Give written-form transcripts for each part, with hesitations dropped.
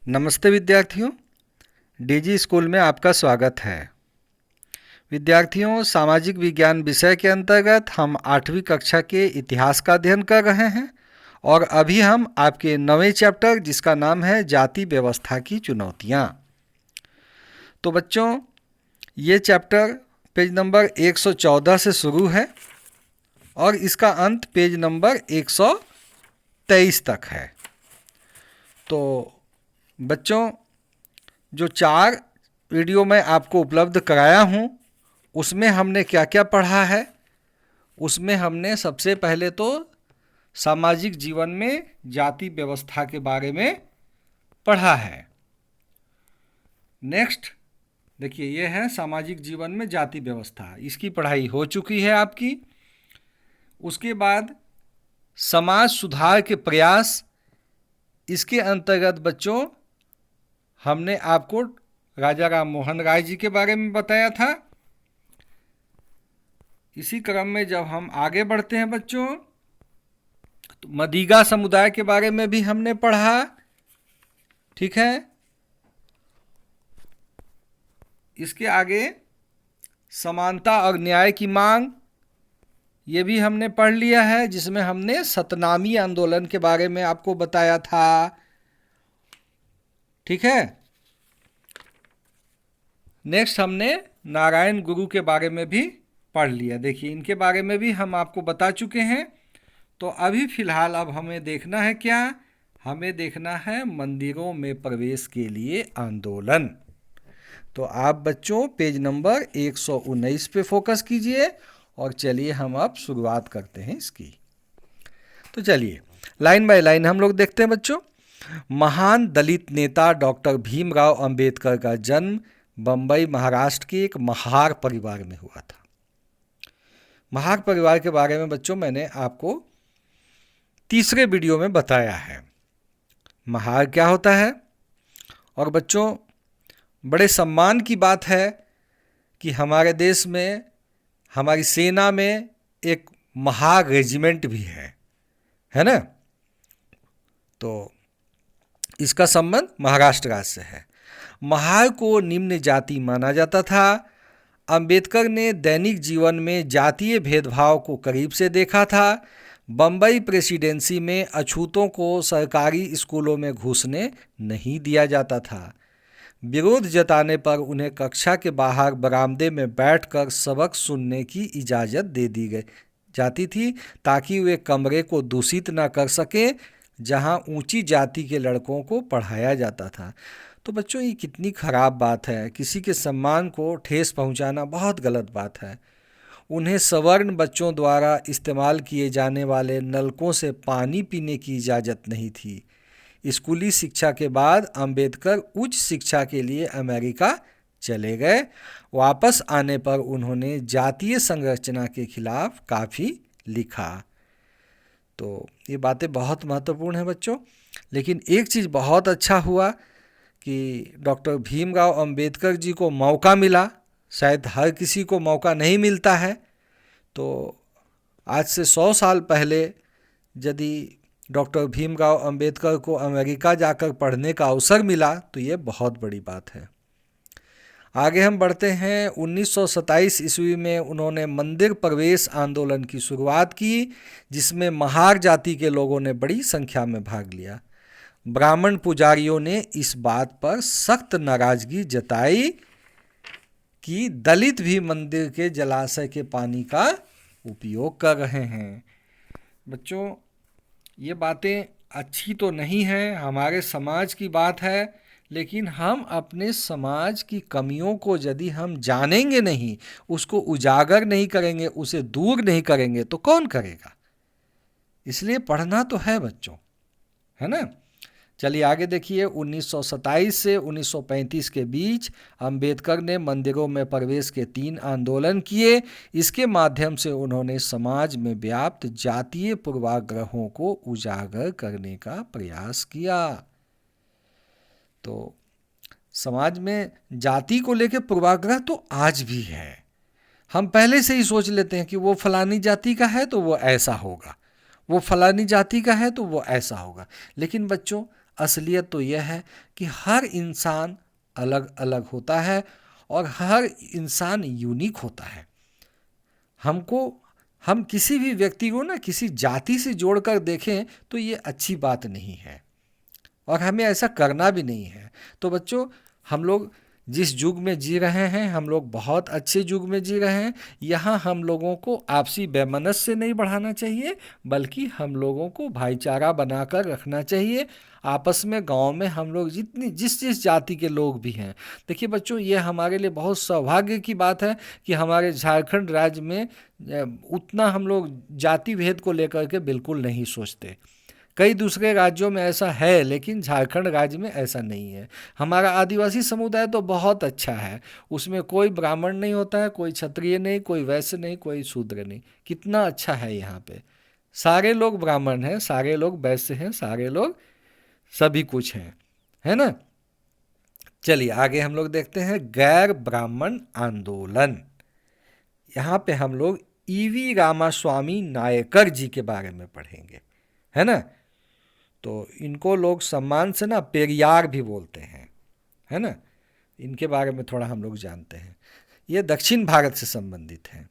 नमस्ते विद्यार्थियों, DG school में आपका स्वागत है। विद्यार्थियों, सामाजिक विज्ञान विषय के अंतर्गत हम 8वीं कक्षा के इतिहास का अध्ययन कर रहे हैं और अभी हम आपके 9वें चैप्टर जिसका नाम है जाति व्यवस्था की चुनौतियाँ। तो बच्चों, ये चैप्टर पेज नंबर 114 से शुरू है और इसका अंत पेज नंबर 123 तक है। तो बच्चों, जो 4 वीडियो मैं आपको उपलब्ध कराया हूँ उसमें हमने क्या क्या पढ़ा है। उसमें हमने सबसे पहले तो सामाजिक जीवन में जाति व्यवस्था के बारे में पढ़ा है। नेक्स्ट देखिए, ये है सामाजिक जीवन में जाति व्यवस्था, इसकी पढ़ाई हो चुकी है आपकी। उसके बाद समाज सुधार के प्रयास, इसके अंतर्गत बच्चों हमने आपको राजा राम मोहन राय जी के बारे में बताया था। इसी क्रम में जब हम आगे बढ़ते हैं बच्चों, तो मदिगा समुदाय के बारे में भी हमने पढ़ा। ठीक है, इसके आगे समानता और न्याय की मांग, ये भी हमने पढ़ लिया है, जिसमें हमने सतनामी आंदोलन के बारे में आपको बताया था। ठीक है, नेक्स्ट हमने नारायण गुरु के बारे में भी पढ़ लिया। देखिए, इनके बारे में भी हम आपको बता चुके हैं। तो अभी फिलहाल अब हमें देखना है क्या? हमें देखना है मंदिरों में प्रवेश के लिए आंदोलन। तो आप बच्चों पेज नंबर 119 पे फोकस कीजिए और चलिए हम अब शुरुआत करते हैं इसकी। तो चलिए लाइन बाय लाइन हम लोग देखते हैं बच्चों। महान दलित नेता डॉक्टर भीमराव अंबेडकर का जन्म बम्बई महाराष्ट्र के एक महार परिवार में हुआ था। महार परिवार के बारे में बच्चों मैंने आपको तीसरे वीडियो में बताया है। महार क्या होता है, और बच्चों बड़े सम्मान की बात है कि हमारे देश में, हमारी सेना में एक महार रेजिमेंट भी है ना। तो इसका संबंध महाराष्ट्र राज्य से है। महार को निम्न जाति माना जाता था। अंबेडकर ने दैनिक जीवन में जातीय भेदभाव को करीब से देखा था। बम्बई प्रेसिडेंसी में अछूतों को सरकारी स्कूलों में घुसने नहीं दिया जाता था। विरोध जताने पर उन्हें कक्षा के बाहर बरामदे में बैठकर सबक सुनने की इजाज़त दे दी जाती थी, ताकि वे कमरे को दूषित न कर सकें जहां ऊंची जाति के लड़कों को पढ़ाया जाता था। तो बच्चों, ये कितनी ख़राब बात है। किसी के सम्मान को ठेस पहुंचाना बहुत गलत बात है। उन्हें सवर्ण बच्चों द्वारा इस्तेमाल किए जाने वाले नलकों से पानी पीने की इजाज़त नहीं थी। स्कूली शिक्षा के बाद अंबेडकर उच्च शिक्षा के लिए अमेरिका चले गए। वापस आने पर उन्होंने जातीय संरचना के खिलाफ काफ़ी लिखा। तो ये बातें बहुत महत्वपूर्ण हैं बच्चों। लेकिन एक चीज़ बहुत अच्छा हुआ कि डॉक्टर भीमराव अंबेडकर जी को मौका मिला। शायद हर किसी को मौका नहीं मिलता है। तो आज से 100 साल पहले यदि डॉक्टर भीमराव अंबेडकर को अमेरिका जाकर पढ़ने का अवसर मिला तो ये बहुत बड़ी बात है। आगे हम बढ़ते हैं। 1927 ईस्वी में उन्होंने मंदिर प्रवेश आंदोलन की शुरुआत की, जिसमें महार जाति के लोगों ने बड़ी संख्या में भाग लिया। ब्राह्मण पुजारियों ने इस बात पर सख्त नाराजगी जताई कि दलित भी मंदिर के जलाशय के पानी का उपयोग कर रहे हैं। बच्चों, ये बातें अच्छी तो नहीं हैं, हमारे समाज की बात है। लेकिन हम अपने समाज की कमियों को यदि हम जानेंगे नहीं, उसको उजागर नहीं करेंगे, उसे दूर नहीं करेंगे, तो कौन करेगा? इसलिए पढ़ना तो है बच्चों, है ना। चलिए आगे देखिए। 1927 से 1935 के बीच अंबेडकर ने मंदिरों में प्रवेश के 3 आंदोलन किए। इसके माध्यम से उन्होंने समाज में व्याप्त जातीय पूर्वाग्रहों को उजागर करने का प्रयास किया। तो समाज में जाति को लेकर पूर्वाग्रह तो आज भी है। हम पहले से ही सोच लेते हैं कि वो फलानी जाति का है तो वो ऐसा होगा, वो फलानी जाति का है तो वो ऐसा होगा। लेकिन बच्चों, असलियत तो यह है कि हर इंसान अलग अलग होता है और हर इंसान यूनिक होता है। हम किसी भी व्यक्ति को ना किसी जाति से जोड़कर देखें तो ये अच्छी बात नहीं है और हमें ऐसा करना भी नहीं है। तो बच्चों, हम लोग जिस युग में जी रहे हैं, हम लोग बहुत अच्छे युग में जी रहे हैं। यहाँ हम लोगों को आपसी वैमनस्य नहीं बढ़ाना चाहिए, बल्कि हम लोगों को भाईचारा बनाकर रखना चाहिए। आपस में गांव में हम लोग जिस जिस जाति के लोग भी हैं, देखिए बच्चों, ये हमारे लिए बहुत सौभाग्य की बात है कि हमारे झारखंड राज्य में उतना हम लोग जाति भेद को लेकर के बिल्कुल नहीं सोचते। कई दूसरे राज्यों में ऐसा है, लेकिन झारखंड राज्य में ऐसा नहीं है। हमारा आदिवासी समुदाय तो बहुत अच्छा है, उसमें कोई ब्राह्मण नहीं होता है, कोई क्षत्रिय नहीं, कोई वैश्य नहीं, कोई शूद्र नहीं। कितना अच्छा है यहाँ पे। सारे लोग ब्राह्मण हैं, सारे लोग वैश्य हैं, सारे लोग सभी कुछ हैं, है ना। चलिए आगे हम लोग देखते हैं गैर ब्राह्मण आंदोलन। यहाँ पे हम लोग ईवी रामास्वामी नायकर जी के बारे में पढ़ेंगे, है ना। तो इनको लोग सम्मान से ना पेरियार भी बोलते हैं, है ना। इनके बारे में थोड़ा हम लोग जानते हैं। ये दक्षिण भारत से संबंधित हैं।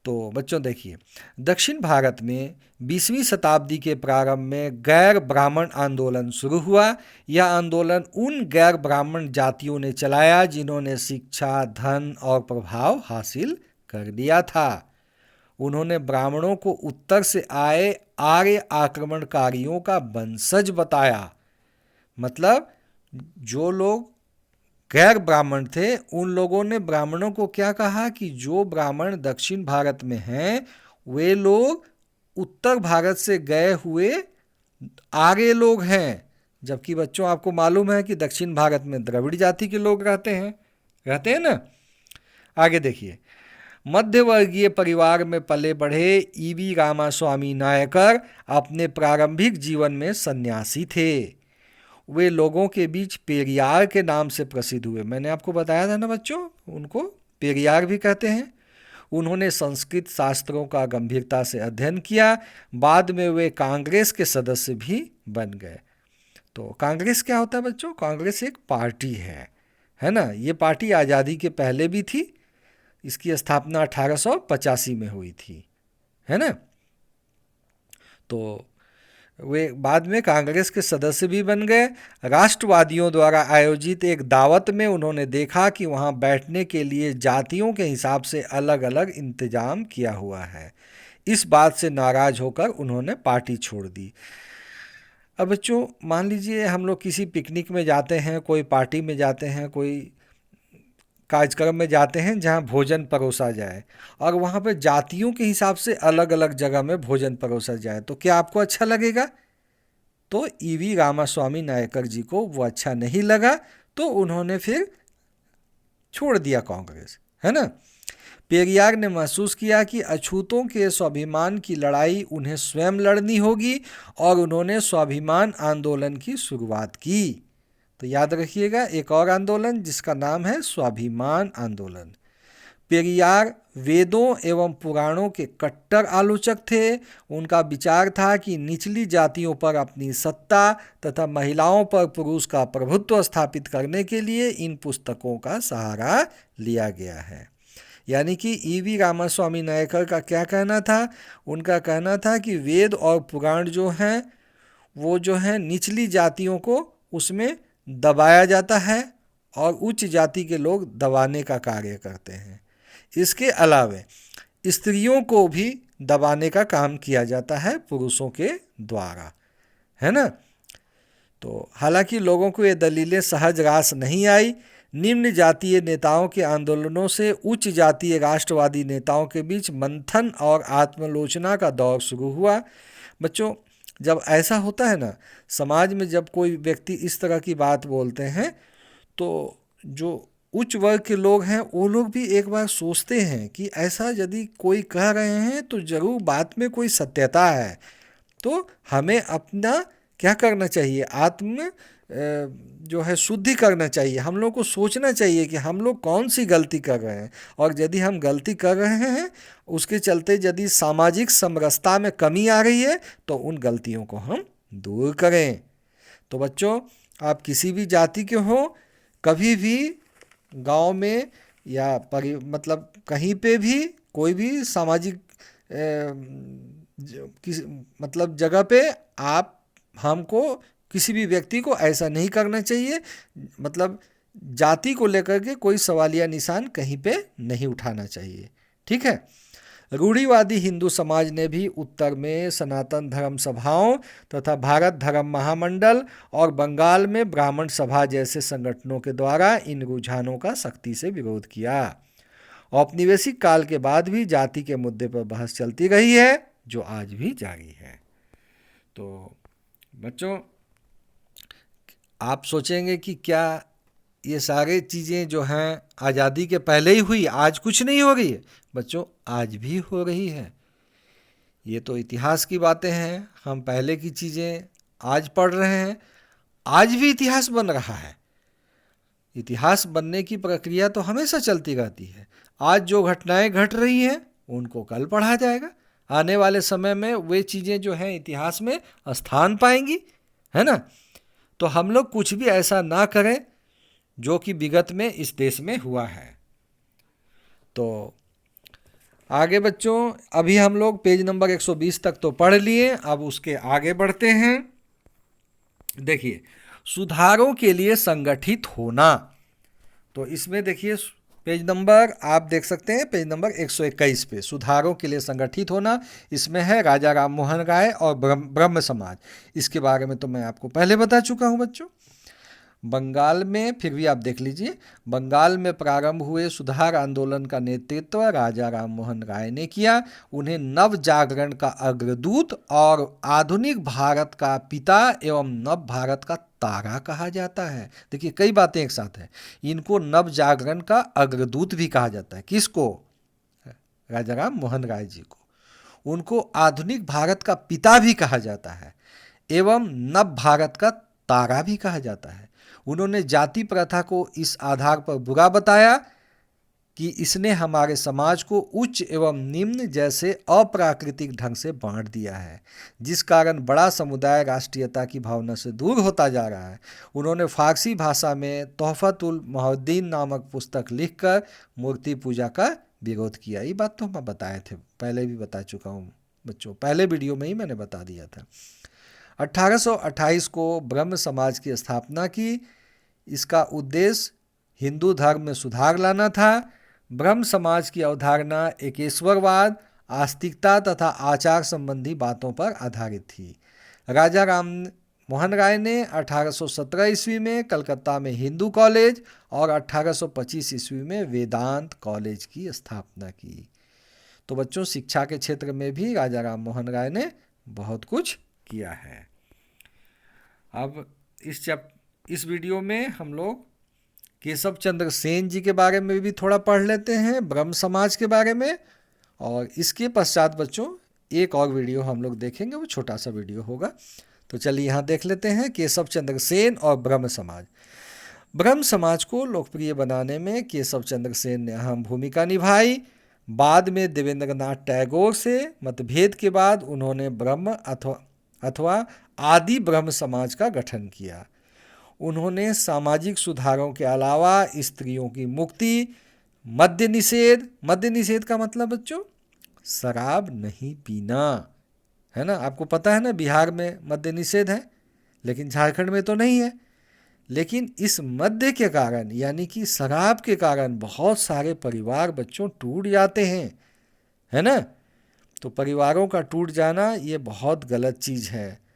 तो बच्चों देखिए, दक्षिण भारत में 20वीं शताब्दी के प्रारंभ में गैर ब्राह्मण आंदोलन शुरू हुआ। यह आंदोलन उन गैर ब्राह्मण जातियों ने चलाया जिन्होंने शिक्षा, धन और प्रभाव हासिल कर लिया था। उन्होंने ब्राह्मणों को उत्तर से आए आर्य आक्रमणकारियों का वंशज बताया। मतलब जो लोग गैर ब्राह्मण थे, उन लोगों ने ब्राह्मणों को क्या कहा कि जो ब्राह्मण दक्षिण भारत में हैं वे लोग उत्तर भारत से गए हुए आर्य लोग हैं। जबकि बच्चों आपको मालूम है कि दक्षिण भारत में द्रविड़ जाति के लोग रहते हैं ना। आगे देखिए, मध्यवर्गीय परिवार में पले बढ़े ईवी रामास्वामी नायकर अपने प्रारंभिक जीवन में सन्यासी थे। वे लोगों के बीच पेरियार के नाम से प्रसिद्ध हुए। मैंने आपको बताया था ना बच्चों, उनको पेरियार भी कहते हैं। उन्होंने संस्कृत शास्त्रों का गंभीरता से अध्ययन किया। बाद में वे कांग्रेस के सदस्य भी बन गए। तो कांग्रेस क्या होता है बच्चों? कांग्रेस एक पार्टी है ना। ये पार्टी आज़ादी के पहले भी थी। इसकी स्थापना 1885 में हुई थी, है ना। तो वे बाद में कांग्रेस के सदस्य भी बन गए। राष्ट्रवादियों द्वारा आयोजित एक दावत में उन्होंने देखा कि वहाँ बैठने के लिए जातियों के हिसाब से अलग अलग इंतजाम किया हुआ है। इस बात से नाराज होकर उन्होंने पार्टी छोड़ दी। अब बच्चों मान लीजिए हम लोग किसी पिकनिक में जाते हैं, कोई पार्टी में जाते हैं, कोई कार्यक्रम में जाते हैं जहाँ भोजन परोसा जाए और वहाँ पे जातियों के हिसाब से अलग अलग जगह में भोजन परोसा जाए, तो क्या आपको अच्छा लगेगा? तो ईवी रामास्वामी नायकर जी को वो अच्छा नहीं लगा, तो उन्होंने फिर छोड़ दिया कांग्रेस, है ना। पेरियार ने महसूस किया कि अछूतों के स्वाभिमान की लड़ाई उन्हें स्वयं लड़नी होगी और उन्होंने स्वाभिमान आंदोलन की शुरुआत की। तो याद रखिएगा एक और आंदोलन जिसका नाम है स्वाभिमान आंदोलन। पेरियार वेदों एवं पुराणों के कट्टर आलोचक थे। उनका विचार था कि निचली जातियों पर अपनी सत्ता तथा महिलाओं पर पुरुष का प्रभुत्व स्थापित करने के लिए इन पुस्तकों का सहारा लिया गया है। यानी कि ईवी रामास्वामी नायकर का क्या कहना था? उनका कहना था कि वेद और पुराण जो हैं वो जो है निचली जातियों को उसमें दबाया जाता है और उच्च जाति के लोग दबाने का कार्य करते हैं। इसके अलावे स्त्रियों को भी दबाने का काम किया जाता है पुरुषों के द्वारा, है ना। तो हालांकि लोगों को ये दलीलें सहज रास नहीं आई। निम्न जातीय नेताओं के आंदोलनों से उच्च जातीय राष्ट्रवादी नेताओं के बीच मंथन और आत्मलोचना का दौर शुरू हुआ। बच्चों जब ऐसा होता है ना, समाज में जब कोई व्यक्ति इस तरह की बात बोलते हैं तो जो उच्च वर्ग के लोग हैं वो लोग भी एक बार सोचते हैं कि ऐसा यदि कोई कह रहे हैं तो ज़रूर बात में कोई सत्यता है। तो हमें अपना क्या करना चाहिए? आत्म जो है शुद्धि करना चाहिए। हम लोग को सोचना चाहिए कि हम लोग कौन सी गलती कर रहे हैं, और यदि हम गलती कर रहे हैं उसके चलते यदि सामाजिक समरसता में कमी आ रही है तो उन गलतियों को हम दूर करें। तो बच्चों, आप किसी भी जाति के हो, कभी भी गांव में या मतलब कहीं पे भी कोई भी सामाजिक किसी मतलब जगह पे आप हमको किसी भी व्यक्ति को ऐसा नहीं करना चाहिए, मतलब जाति को लेकर के कोई सवालिया निशान कहीं पे नहीं उठाना चाहिए। ठीक है। रूढ़िवादी हिंदू समाज ने भी उत्तर में सनातन धर्म सभाओं तथा भारत धर्म महामंडल और बंगाल में ब्राह्मण सभा जैसे संगठनों के द्वारा इन रुझानों का सख्ती से विरोध किया। औपनिवेशिक काल के बाद भी जाति के मुद्दे पर बहस चलती रही है, जो आज भी जारी है। तो बच्चों, आप सोचेंगे कि क्या ये सारे चीज़ें जो हैं आज़ादी के पहले ही हुई, आज कुछ नहीं हो रही है? बच्चों, आज भी हो रही है। ये तो इतिहास की बातें हैं, हम पहले की चीज़ें आज पढ़ रहे हैं, आज भी इतिहास बन रहा है। इतिहास बनने की प्रक्रिया तो हमेशा चलती रहती है। आज जो घटनाएं घट रही हैं उनको कल पढ़ा जाएगा, आने वाले समय में वे चीज़ें जो हैं इतिहास में स्थान पाएंगी, है ना। तो हम लोग कुछ भी ऐसा ना करें जो कि विगत में इस देश में हुआ है। तो आगे बच्चों, अभी हम लोग पेज नंबर 120 तक तो पढ़ लिए, अब उसके आगे बढ़ते हैं। देखिए, सुधारों के लिए संगठित होना। तो इसमें देखिए पेज नंबर आप देख सकते हैं, पेज नंबर 121 पे सुधारों के लिए संगठित होना, इसमें है राजा राम मोहन राय और ब्रह्म समाज। इसके बारे में तो मैं आपको पहले बता चुका हूँ बच्चों। बंगाल में फिर भी आप देख लीजिए, बंगाल में प्रारंभ हुए सुधार आंदोलन का नेतृत्व राजा राम मोहन राय ने किया। उन्हें नव जागरण का अग्रदूत और आधुनिक भारत का पिता एवं नव भारत का तारा कहा जाता है। देखिए, कई बातें एक साथ हैं। इनको नव जागरण का अग्रदूत भी कहा जाता है। किसको? राजा राम मोहन राय जी को। उनको आधुनिक भारत का पिता भी कहा जाता है एवं नव भारत का तारा भी कहा जाता है। उन्होंने जाति प्रथा को इस आधार पर बुरा बताया कि इसने हमारे समाज को उच्च एवं निम्न जैसे अप्राकृतिक ढंग से बांट दिया है, जिस कारण बड़ा समुदाय राष्ट्रीयता की भावना से दूर होता जा रहा है। उन्होंने फारसी भाषा में तोहफतुल मोहद्दीन नामक पुस्तक लिखकर मूर्ति पूजा का विरोध किया। ये बात तो मैं बताए थे, पहले भी बता चुका हूँ बच्चों, पहले वीडियो में ही मैंने बता दिया था। 1828 को ब्रह्म समाज की स्थापना की। इसका उद्देश्य हिंदू धर्म में सुधार लाना था। ब्रह्म समाज की अवधारणा एकेश्वरवाद, आस्तिकता तथा आचार संबंधी बातों पर आधारित थी। राजा राम मोहन राय ने 1817 ईस्वी में कलकत्ता में हिंदू कॉलेज और 1825 ईस्वी में वेदांत कॉलेज की स्थापना की। तो बच्चों, शिक्षा के क्षेत्र में भी राजा राम मोहन राय ने बहुत कुछ किया है। अब इस वीडियो में हम लोग केशव चंद्र सेन जी के बारे में भी थोड़ा पढ़ लेते हैं, ब्रह्म समाज के बारे में, और इसके पश्चात बच्चों एक और वीडियो हम लोग देखेंगे, वो छोटा सा वीडियो होगा। तो चलिए यहाँ देख लेते हैं केशव चंद्र सेन और ब्रह्म समाज। ब्रह्म समाज को लोकप्रिय बनाने में केशव चंद्र सेन ने अहम भूमिका निभाई। बाद में देवेंद्रनाथ टैगोर से मतभेद के बाद उन्होंने ब्रह्म अथवा आदि ब्रह्म समाज का गठन किया। उन्होंने सामाजिक सुधारों के अलावा स्त्रियों की मुक्ति, मद्य निषेध का मतलब बच्चों शराब नहीं पीना, है ना। आपको पता है ना, बिहार में मद्य निषेध है, लेकिन झारखंड में तो नहीं है। लेकिन इस मद्य के कारण, यानी कि शराब के कारण, बहुत सारे परिवार बच्चों टूट जाते हैं, है ना। तो परिवारों का टूट जाना ये बहुत गलत चीज़ है।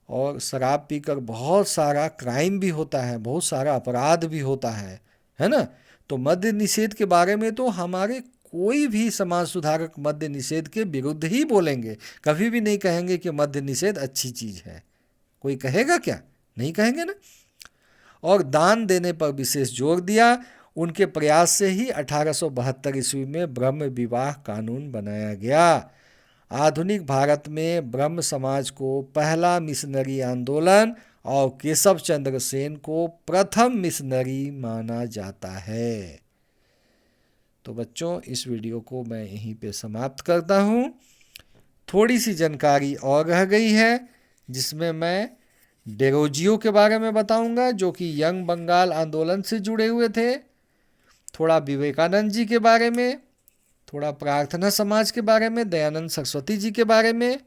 और शराब पीकर बहुत सारा क्राइम भी होता है, बहुत सारा अपराध भी होता है ना। तो मद्य निषेध के बारे में तो हमारे कोई भी समाज सुधारक मद्य निषेध के विरुद्ध ही बोलेंगे, कभी भी नहीं कहेंगे कि मद्य निषेध अच्छी चीज़ है। कोई कहेगा क्या? नहीं कहेंगे ना। और दान देने पर विशेष जोर दिया। उनके प्रयास से ही 1872 ईस्वी में ब्रह्म विवाह कानून बनाया गया। आधुनिक भारत में ब्रह्म समाज को पहला मिशनरी आंदोलन और केशव चंद्र सेन को प्रथम मिशनरी माना जाता है। तो बच्चों, इस वीडियो को मैं यहीं पे समाप्त करता हूँ। थोड़ी सी जानकारी और रह गई है, जिसमें मैं डेरोजियो के बारे में बताऊंगा जो कि यंग बंगाल आंदोलन से जुड़े हुए थे, थोड़ा विवेकानंद जी के बारे में, थोड़ा प्रार्थना समाज के बारे में, दयानंद सरस्वती जी के बारे में,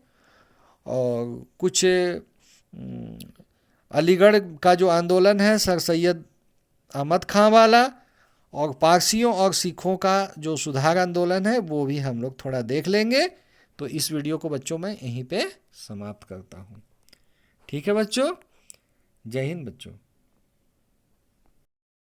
और कुछ अलीगढ़ का जो आंदोलन है सर सैयद अहमद खां वाला, और पारसियों और सिखों का जो सुधार आंदोलन है वो भी हम लोग थोड़ा देख लेंगे। तो इस वीडियो को बच्चों मैं यहीं पे समाप्त करता हूँ। ठीक है बच्चों, जय हिंद बच्चों।